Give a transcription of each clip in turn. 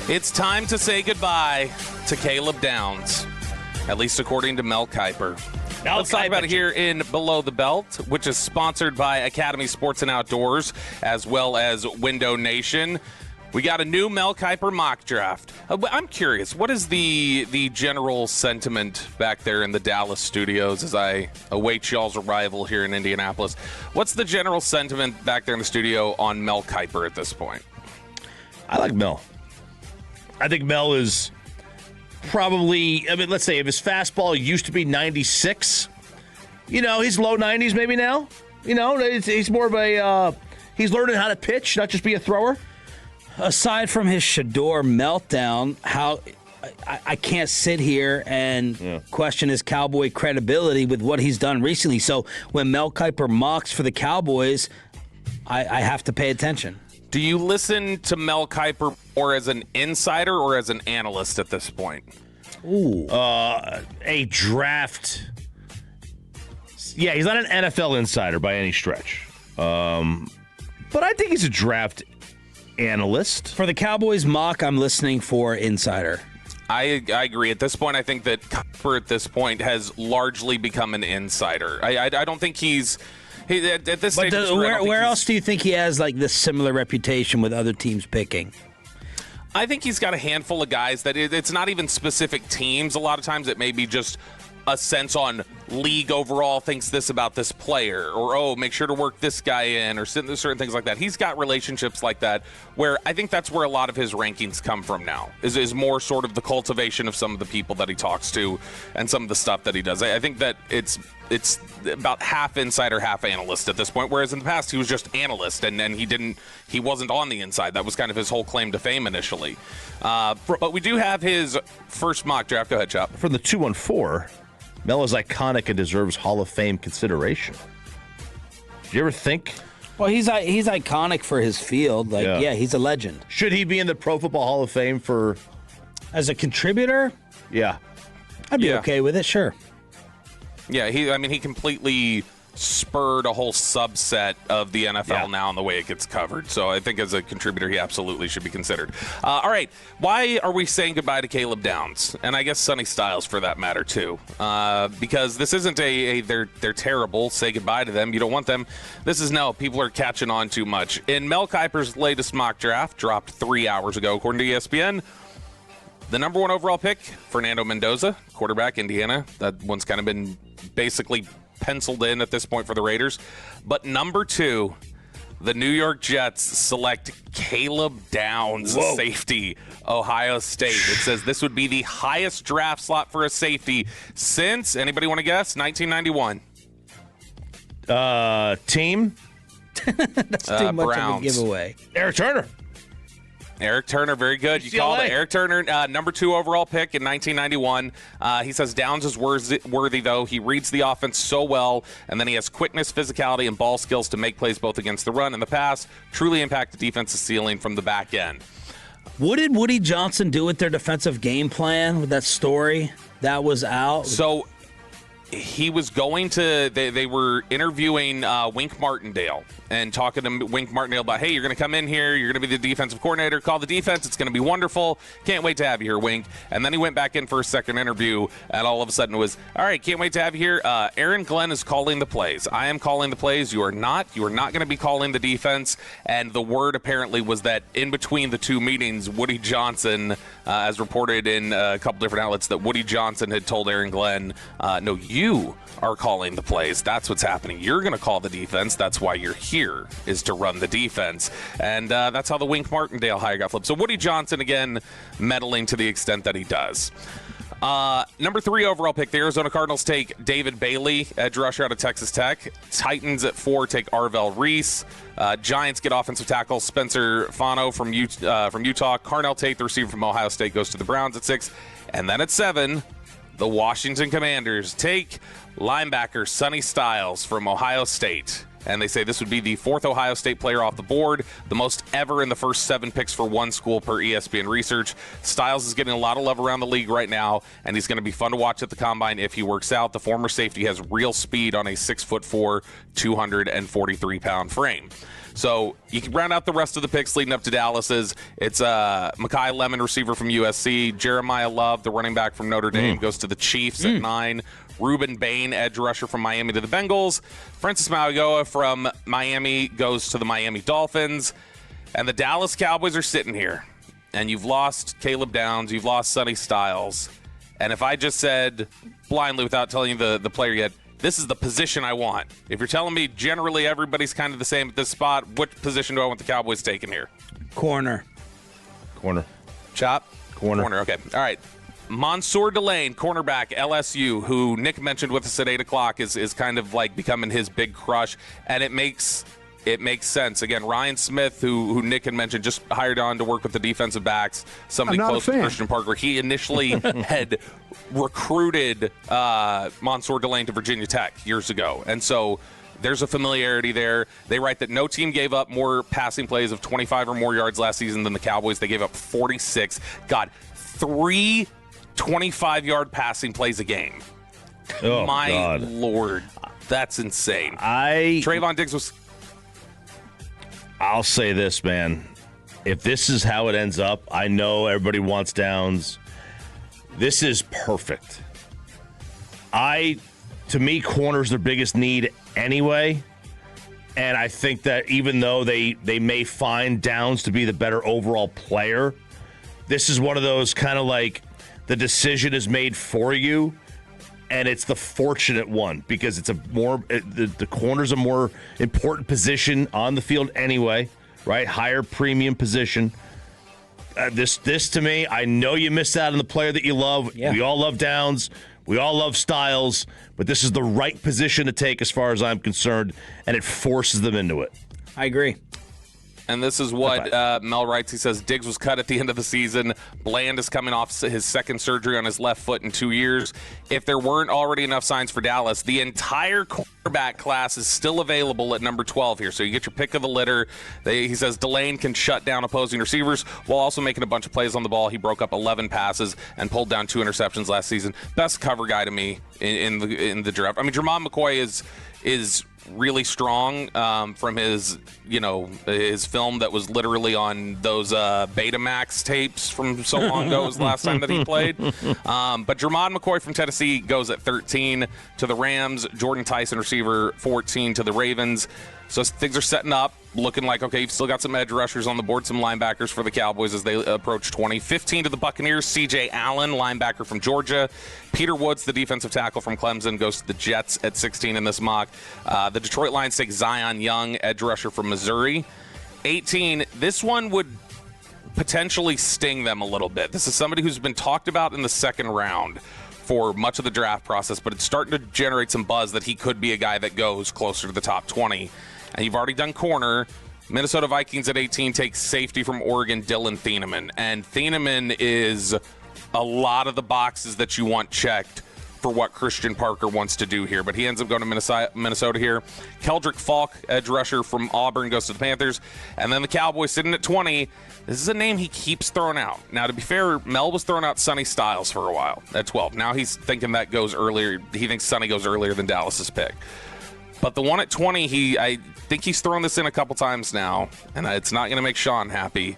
It's time to say goodbye to Caleb Downs, at least according to Mel Kiper. Let's talk about it here in Below the Belt, which is sponsored by Academy Sports and Outdoors, as well as Window Nation. We got a new Mel Kiper mock draft. I'm curious, what is the general sentiment back there in the Dallas studios as I await y'all's arrival here in Indianapolis? What's the general sentiment back there in the studio on Mel Kiper at this point? I like Mel. I think Mel is probably, let's say if his fastball used to be 96, he's low 90s maybe now. He's more of a, he's learning how to pitch, not just be a thrower. Aside from his Shador meltdown, I can't sit here and question his Cowboy credibility with what he's done recently. So when Mel Kiper mocks for the Cowboys, I have to pay attention. Do you listen to Mel Kiper more as an insider or as an analyst at this point? Ooh. A draft. Yeah, he's not an NFL insider by any stretch. But I think he's a draft analyst. For the Cowboys mock, I'm listening for insider. I agree. At this point, I think that Kiper at this point has largely become an insider. I don't think he's... at this stage, where else do you think he has like this similar reputation with other teams picking? I think he's got a handful of guys that it's not even specific teams. A lot of times it may be just a sense on league overall thinks this about this player, or make sure to work this guy in, or certain things like that. He's got relationships like that where I think that's where a lot of his rankings come from now, is more sort of the cultivation of some of the people that he talks to and some of the stuff that he does. I think that it's about half insider, half analyst at this point, whereas in the past he was just analyst and he wasn't on the inside. That was kind of his whole claim to fame initially. But we do have his first mock draft. Go ahead, Chop. From the 214, Mel is iconic and deserves Hall of Fame consideration. Did you ever think? Well, he's iconic for his field. Yeah, he's a legend. Should he be in the Pro Football Hall of Fame for... As a contributor? Yeah. I'd be okay with it, sure. Yeah, he completely spurred a whole subset of the NFL now in the way it gets covered. So I think as a contributor, he absolutely should be considered. All right, why are we saying goodbye to Caleb Downs? And I guess Sonny Stiles for that matter too. Because this isn't they're terrible, say goodbye to them, you don't want them. This is people are catching on too much. In Mel Kiper's latest mock draft, dropped 3 hours ago, according to ESPN, the number 1 overall pick, Fernando Mendoza, quarterback, Indiana. That one's kind of been basically penciled in at this point for the Raiders. But number 2, the New York Jets select Caleb Downs, safety, Ohio State. It says this would be the highest draft slot for a safety since, anybody want to guess, 1991? Team? That's too much Browns. of a giveaway. Eric Turner. Eric Turner, very good. You called it. Eric Turner, number 2 overall pick in 1991. He says Downs is worthy, though. He reads the offense so well, and then he has quickness, physicality, and ball skills to make plays both against the run and the pass, truly impact the defensive ceiling from the back end. What did Woody Johnson do with their defensive game plan with that story that was out? So he was going to, they were interviewing Wink Martindale and talking to Wink Martindale about, hey, you're going to come in here, you're going to be the defensive coordinator, call the defense, it's going to be wonderful, can't wait to have you here, Wink. And then he went back in for a second interview, and all of a sudden it was, all right, can't wait to have you here. Aaron Glenn is calling the plays. I am calling the plays. You are not going to be calling the defense. And the word apparently was that in between the two meetings, Woody Johnson, as reported in a couple different outlets, that Woody Johnson had told Aaron Glenn, no, you are calling the plays. That's what's happening. You're going to call the defense. That's why you're here, is to run the defense. And that's how the Wink Martindale hire got flipped. So Woody Johnson, again, meddling to the extent that he does. Number 3 overall pick, the Arizona Cardinals take David Bailey, edge rusher out of Texas Tech. Titans at 4 take Arvell Reese. Giants get offensive tackle Spencer Fano from Utah. Carnell Tate, the receiver from Ohio State, goes to the Browns at 6. And then at 7, the Washington Commanders take linebacker Sonny Stiles from Ohio State. and they say this would be the 4th Ohio State player off the board, the most ever in the first 7 picks for one school per ESPN research. Stiles is getting a lot of love around the league right now, and he's going to be fun to watch at the combine if he works out. The former safety has real speed on a 6'4", 243-pound frame. So you can round out the rest of the picks leading up to Dallas's. It's Mekhi Lemon, receiver from USC. Jeremiah Love, the running back from Notre Dame, goes to the Chiefs at 9. Ruben Bain, edge rusher from Miami, to the Bengals. Francis Mauigoa from Miami goes to the Miami Dolphins. And the Dallas Cowboys are sitting here. And you've lost Caleb Downs. You've lost Sonny Stiles. And if I just said blindly without telling you the player yet, this is the position I want. If you're telling me generally everybody's kind of the same at this spot, what position do I want the Cowboys taking here? Corner. Chop? Corner. Okay. All right. Mansour Delane, cornerback, LSU, who Nick mentioned with us at 8 o'clock, is kind of like becoming his big crush, and it makes sense. Again, Ryan Smith, who Nick had mentioned, just hired on to work with the defensive backs, somebody close to Christian Parker. He initially had recruited Mansour Delane to Virginia Tech years ago, and so there's a familiarity there. They write that no team gave up more passing plays of 25 or more yards last season than the Cowboys. They gave up 46. God, 3 25-yard passing plays a game. Oh, my God. Lord. That's insane. Trayvon Diggs was... I'll say this, man. If this is how it ends up, I know everybody wants Downs. This is perfect. To me, corner's their biggest need anyway. And I think that even though they may find Downs to be the better overall player, this is one of those kind of like the decision is made for you, and it's the fortunate one because it's the corner's a more important position on the field anyway, right? Higher premium position. This to me, I know you missed out on the player that you love. Yeah. We all love Downs. We all love Stiles, but this is the right position to take as far as I'm concerned, and it forces them into it. I agree. And this is what Mel writes. He says, Diggs was cut at the end of the season. Bland is coming off his second surgery on his left foot in 2 years. If there weren't already enough signs for Dallas, the entire quarterback class is still available at number 12 here. So you get your pick of the litter. He says Delane can shut down opposing receivers while also making a bunch of plays on the ball. He broke up 11 passes and pulled down 2 interceptions last season. Best cover guy to me in the draft. I mean, Jermon McCoy is really strong from his film that was literally on those Betamax tapes from so long ago. It was the last time that he played. But Jermon McCoy from Tennessee goes at 13 to the Rams. Jordan Tyson, receiver, 14 to the Ravens. So things are setting up, looking like, okay, you've still got some edge rushers on the board, some linebackers for the Cowboys as they approach 20. 15 to the Buccaneers, C.J. Allen, linebacker from Georgia. Peter Woods, the defensive tackle from Clemson, goes to the Jets at 16 in this mock. The Detroit Lions take Zion Young, edge rusher from Missouri. 18, this one would potentially sting them a little bit. This is somebody who's been talked about in the second round for much of the draft process, but it's starting to generate some buzz that he could be a guy that goes closer to the top 20. And you've already done corner. Minnesota Vikings at 18 take safety from Oregon, Dylan Thieneman. And Thieneman is a lot of the boxes that you want checked for what Christian Parker wants to do here. But he ends up going to Minnesota here. Keldrick Falk, edge rusher from Auburn, goes to the Panthers. And then the Cowboys sitting at 20. This is a name he keeps throwing out. Now, to be fair, Mel was throwing out Sonny Stiles for a while at 12. Now he's thinking that goes earlier. He thinks Sonny goes earlier than Dallas's pick. But the one at 20, I think he's thrown this in a couple times now, and it's not going to make Shan happy.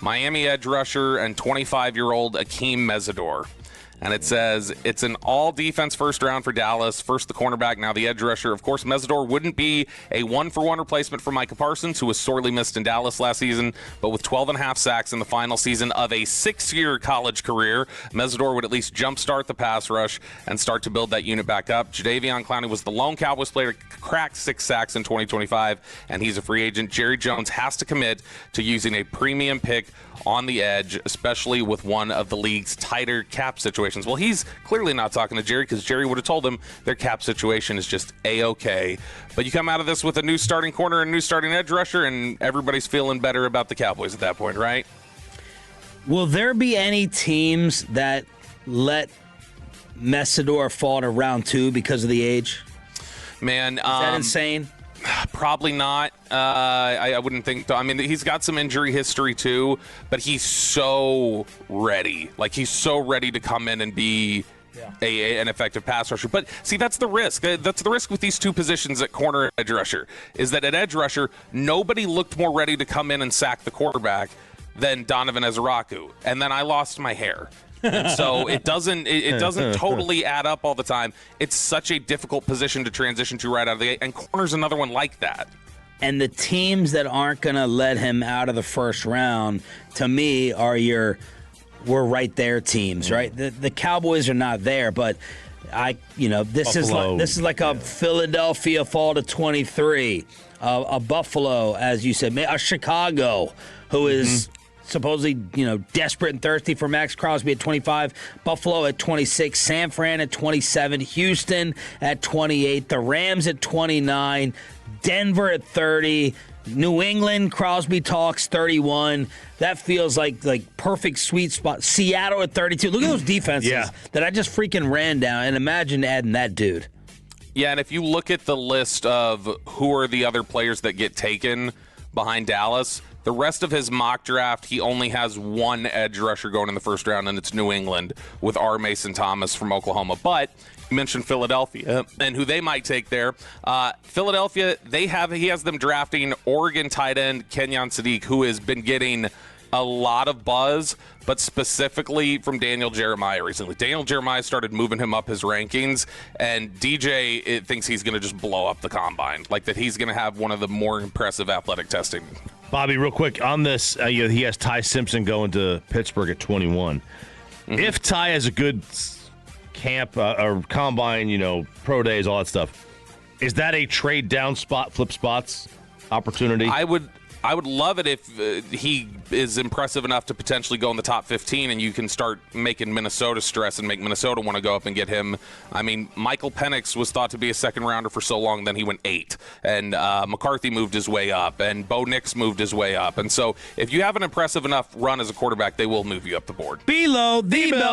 Miami edge rusher and 25-year-old Akeem Mesidor. And it says it's an all-defense first round for Dallas. First the cornerback, now the edge rusher. Of course, Mesidor wouldn't be a one-for-one replacement for Micah Parsons, who was sorely missed in Dallas last season. But with 12.5 sacks in the final season of a 6-year college career, Mesidor would at least jumpstart the pass rush and start to build that unit back up. Jadeveon Clowney was the lone Cowboys player to crack 6 sacks in 2025, and he's a free agent. Jerry Jones has to commit to using a premium pick on the edge, especially with one of the league's tighter cap situations. Well, he's clearly not talking to Jerry because Jerry would have told him their cap situation is just A-okay. But you come out of this with a new starting corner and a new starting edge rusher, and everybody's feeling better about the Cowboys at that point, right? Will there be any teams that let Mesidor fall to round 2 because of the age? Man, is that insane? Probably not. I wouldn't think so. I mean, he's got some injury history too, but he's so ready. Like, he's so ready to come in and be an effective pass rusher. But see, that's the risk. That's the risk with these two positions at corner and edge rusher, is that at edge rusher, nobody looked more ready to come in and sack the quarterback than Donovan Ezeraku. And then I lost my hair. And so it doesn't totally add up all the time. It's such a difficult position to transition to right out of the gate, and corner's another one like that. And the teams that aren't going to let him out of the first round, to me, are we're right there teams, right? The Cowboys are not there, but this is like a Philadelphia fall to 23, a Buffalo, as you said, a Chicago, who is supposedly, desperate and thirsty for Max Crosby at 25, Buffalo at 26, San Fran at 27, Houston at 28, the Rams at 29, Denver at 30, New England, Crosby talks 31. That feels like perfect sweet spot. Seattle at 32. Look at those defenses that I just freaking ran down, and imagine adding that dude. Yeah, and if you look at the list of who are the other players that get taken behind Dallas, the rest of his mock draft, he only has one edge rusher going in the first round, and it's New England with R. Mason Thomas from Oklahoma. But you mentioned Philadelphia and who they might take there. Philadelphia, he has them drafting Oregon tight end Kenyon Sadiq, who has been getting a lot of buzz, but specifically from Daniel Jeremiah recently. Daniel Jeremiah started moving him up his rankings, and DJ thinks he's going to just blow up the combine, like that he's going to have one of the more impressive athletic testing. Bobby, real quick on this, he has Ty Simpson going to Pittsburgh at 21. If Ty has a good camp or combine, pro days, all that stuff, is that a trade down spot, flip spots opportunity? I would love it if he is impressive enough to potentially go in the top 15, and you can start making Minnesota stress and make Minnesota want to go up and get him. I mean, Michael Penix was thought to be a second rounder for so long, then he went 8. And McCarthy moved his way up, and Bo Nix moved his way up. And so if you have an impressive enough run as a quarterback, they will move you up the board. Below the belt.